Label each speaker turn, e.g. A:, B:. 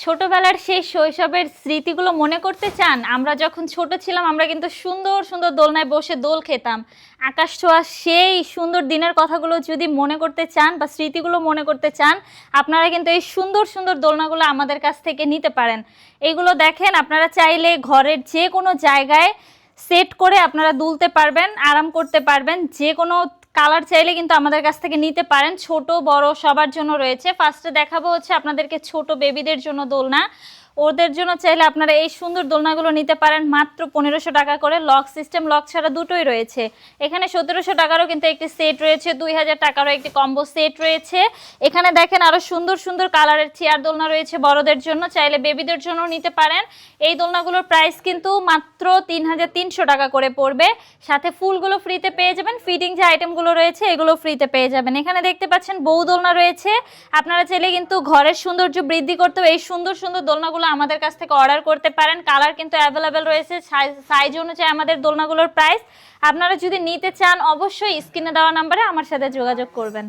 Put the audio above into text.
A: ছোটবেলার সেই শৈশবের স্মৃতিগুলো মনে করতে চান? আমরা যখন ছোট ছিলাম আমরা কিন্তু সুন্দর সুন্দর দোলনায় বসে দোল খেতাম। আকাশ ছোঁয়া সেই সুন্দর দিনের কথাগুলো যদি মনে করতে চান বা স্মৃতিগুলো মনে করতে চান, আপনারা কিন্তু এই সুন্দর সুন্দর দোলনাগুলো আমাদের কাছ থেকে নিতে পারেন। এইগুলো দেখেন, আপনারা চাইলে ঘরের যে কোনো জায়গায় সেট করে আপনারা দুলতে পারবেন, আরাম করতে পারবেন। যে কোনো কালার চাইলে কিন্তু আমাদের কাছ থেকে নিতে পারেন। ছোট বড় সবার জন্য রয়েছে। ফার্স্টে দেখাবো হচ্ছে আপনাদেরকে ছোট বেবিদের জন্য দোলনা। ওদের জন্য চাইলে আপনারা এই সুন্দর দোলনাগুলো নিতে পারেন মাত্র 1500 টাকা করে। লক সিস্টেম, লক ছাড়া দুটোই রয়েছে। এখানে 1700 টাকারও কিন্তু একটি সেট রয়েছে, 2000 টাকারও একটি কম্বো সেট রয়েছে। এখানে দেখেন আরো সুন্দর সুন্দর কালারের চেয়ার দোলনা রয়েছে বড়দের জন্য, চাইলে বেবিদের জন্য নিতে পারেন। এই দোলনাগুলোর প্রাইস কিন্তু মাত্র 3300 টাকা করে পড়বে। সাথে ফুলগুলো ফ্রিতে পেয়ে যাবেন, ফিটিং যে আইটেমগুলো রয়েছে এগুলো ফ্রিতে পেয়ে যাবেন। এখানে দেখতে পাচ্ছেন বউ দোলনা রয়েছে। আপনারা চাইলে কিন্তু ঘরের সৌন্দর্য বৃদ্ধি করতেও এই সুন্দর সুন্দর দোলনাগুলো আমাদের কাছ থেকে অর্ডার করতে পারেন। কালার কিন্তু অ্যাভেলেবেল রয়েছে, সাইজ অনুযায়ী আমাদের দোলনাগুলোর প্রাইস। আপনারা যদি নিতে চান অবশ্যই স্ক্রিনে দেওয়া নাম্বারে আমার সাথে যোগাযোগ করবেন।